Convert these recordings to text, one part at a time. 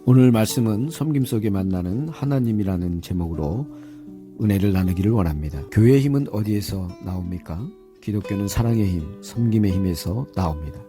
오늘 말씀은 섬김 속에 만나는 하나님이라는 제목으로 은혜를 나누기를 원합니다. 교회의 힘은 어디에서 나옵니까? 기독교는 사랑의 힘, 섬김의 힘에서 나옵니다.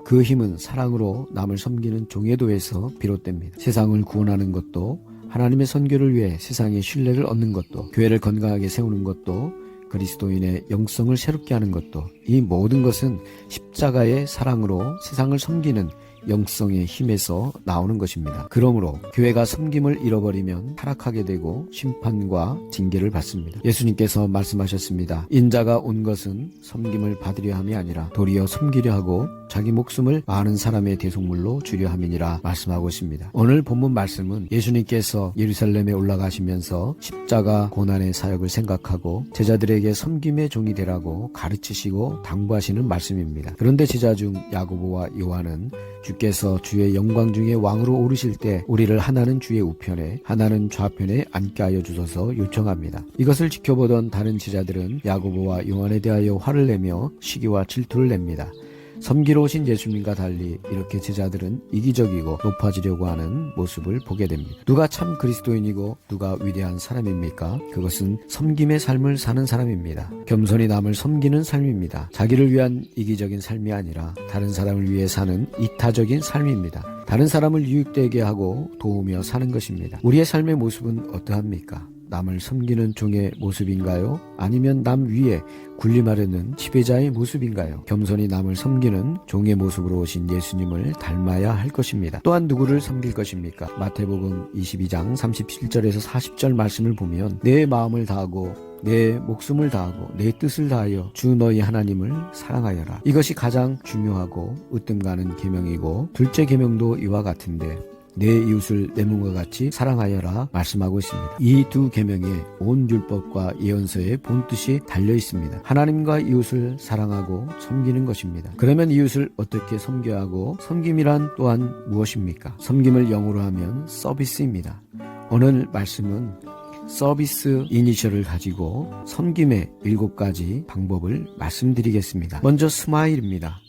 그 힘은 사랑으로 남을 섬기는 종애도에서 비롯됩니다. 세상을 구원하는 것도, 하나님의 선교를 위해 세상의 신뢰를 얻는 것도, 교회를 건강하게 세우는 것도, 그리스도인의 영성을 새롭게 하는 것도, 이 모든 것은 십자가의 사랑으로 세상을 섬기는 영성의 힘에서 나오는 것입니다. 그러므로 교회가 섬김을 잃어버리면 타락하게 되고 심판과 징계를 받습니다. 예수님께서 말씀하셨습니다. 인자가 온 것은 섬김을 받으려 함이 아니라 도리어 섬기려 하고 자기 목숨을 많은 사람의 대속물로 주려 함이니라 말씀하고 있습니다. 오늘 본문 말씀은 예수님께서 예루살렘에 올라가시면서 십자가 고난의 사역을 생각하고 제자들에게 섬김의 종이 되라고 가르치시고 당부하시는 말씀입니다. 그런데 제자 중 야고보와 요한은 주께서 주의 영광 중에 왕으로 오르실 때 우리를 하나는 주의 우편에 하나는 좌편에 앉게 하여 주소서 요청합니다. 이것을 지켜보던 다른 제자들은 야고보와 요한에 대하여 화를 내며 시기와 질투를 냅니다. 섬기러 오신 예수님과 달리 이렇게 제자들은 이기적이고 높아지려고 하는 모습을 보게 됩니다. 누가 참 그리스도인이고 누가 위대한 사람입니까? 그것은 섬김의 삶을 사는 사람입니다. 겸손히 남을 섬기는 삶입니다. 자기를 위한 이기적인 삶이 아니라 다른 사람을 위해 사는 이타적인 삶입니다. 다른 사람을 유익되게 하고 도우며 사는 것입니다. 우리의 삶의 모습은 어떠합니까? 남을 섬기는 종의 모습인가요? 아니면 남 위에 군림하려는 지배자의 모습인가요? 겸손히 남을 섬기는 종의 모습으로 오신 예수님을 닮아야 할 것입니다. 또한 누구를 섬길 것입니까? 마태복음 22장 37절에서 40절 말씀을 보면 내 마음을 다하고 내 목숨을 다하고 내 뜻을 다하여 주 너희 하나님을 사랑하여라. 이것이 가장 중요하고 으뜸 가는 계명이고 둘째 계명도 이와 같은데 내 이웃을 내 몸과 같이 사랑하여라 말씀하고 있습니다. 이 두 계명에 온 율법과 예언서의 본뜻이 달려 있습니다. 하나님과 이웃을 사랑하고 섬기는 것입니다. 그러면 이웃을 어떻게 섬겨야 하고 섬김이란 또한 무엇입니까? 섬김을 영어로 하면 서비스입니다. 오늘 말씀은 서비스 이니셜을 가지고 섬김의 7가지 방법을 말씀드리겠습니다. 먼저 스마일입니다.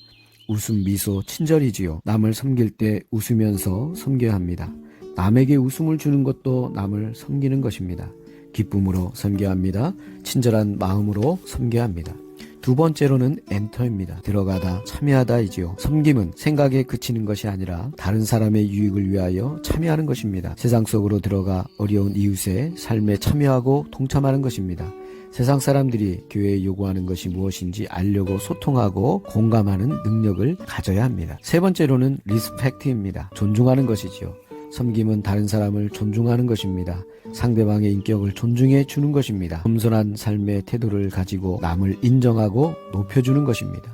웃음, 미소, 친절이지요. 남을 섬길 때 웃으면서 섬겨야 합니다. 남에게 웃음을 주는 것도 남을 섬기는 것입니다. 기쁨으로 섬겨야 합니다. 친절한 마음으로 섬겨야 합니다. 두 번째로는 엔터입니다. 들어가다, 참여하다이지요. 섬김은 생각에 그치는 것이 아니라 다른 사람의 유익을 위하여 참여하는 것입니다. 세상 속으로 들어가 어려운 이웃의 삶에 참여하고 동참하는 것입니다. 세상 사람들이 교회에 요구하는 것이 무엇인지 알려고 소통하고 공감하는 능력을 가져야 합니다. 세 번째로는 리스펙트입니다. 존중하는 것이지요. 섬김은 다른 사람을 존중하는 것입니다. 상대방의 인격을 존중해 주는 것입니다. 겸손한 삶의 태도를 가지고 남을 인정하고 높여주는 것입니다.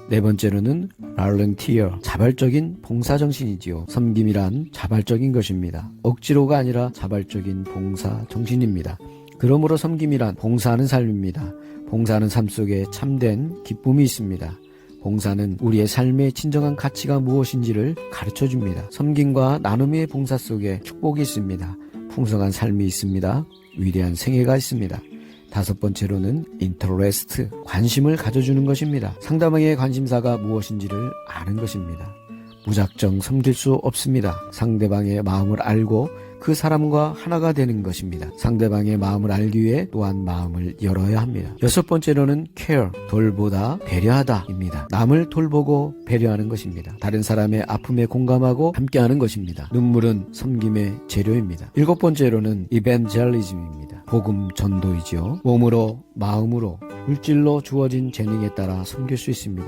네 번째로는 volunteer, 자발적인 봉사정신이지요. 섬김이란 자발적인 것입니다. 억지로가 아니라 자발적인 봉사정신입니다. 그러므로 섬김이란 봉사하는 삶입니다. 봉사하는 삶 속에 참된 기쁨이 있습니다. 봉사는 우리의 삶의 진정한 가치가 무엇인지를 가르쳐줍니다. 섬김과 나눔의 봉사 속에 축복이 있습니다. 풍성한 삶이 있습니다. 위대한 생애가 있습니다. 다섯 번째로는 interest, 관심을 가져주는 것입니다. 상대방의 관심사가 무엇인지를 아는 것입니다. 무작정 섬길 수 없습니다. 상대방의 마음을 알고 그 사람과 하나가 되는 것입니다. 상대방의 마음을 알기 위해 또한 마음을 열어야 합니다. 여섯 번째로는 care, 돌보다 배려하다입니다. 남을 돌보고 배려하는 것입니다. 다른 사람의 아픔에 공감하고 함께하는 것입니다. 눈물은 섬김의 재료입니다. 일곱 번째로는 evangelism입니다. 복음 전도이죠. 몸으로, 마음으로, 물질로 주어진 재능에 따라 섬길 수 있습니다.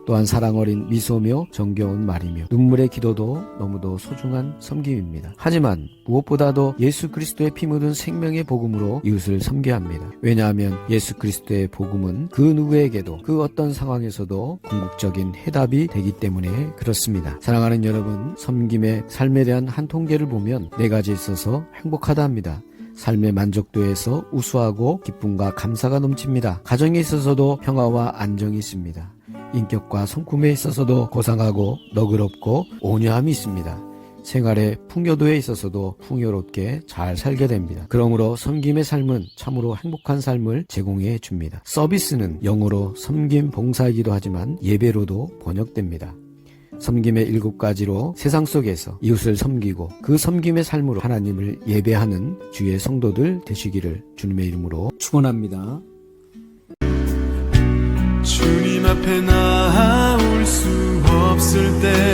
또한 사랑 어린 미소며 정겨운 말이며 눈물의 기도도 너무도 소중한 섬김입니다. 하지만 무엇보다도 예수 그리스도의 피 묻은 생명의 복음으로 이웃을 섬겨야 합니다. 왜냐하면 예수 그리스도의 복음은 그 누구에게도 그 어떤 상황에서도 궁극적인 해답이 되기 때문에 그렇습니다. 사랑하는 여러분, 섬김의 삶에 대한 한 통계를 보면 4가지 있어서 행복하다 합니다. 삶의 만족도에서 우수하고 기쁨과 감사가 넘칩니다. 가정에 있어서도 평화와 안정이 있습니다. 인격과 성품에 있어서도 고상하고 너그럽고 온유함이 있습니다. 생활의 풍요도에 있어서도 풍요롭게 잘 살게 됩니다. 그러므로 섬김의 삶은 참으로 행복한 삶을 제공해 줍니다. 서비스는 영어로 섬김 봉사이기도 하지만 예배로도 번역됩니다. 섬김의 7가지로 세상 속에서 이웃을 섬기고 그 섬김의 삶으로 하나님을 예배하는 주의 성도들 되시기를 주님의 이름으로 축원합니다. 주님 앞에 나올 수 없을 때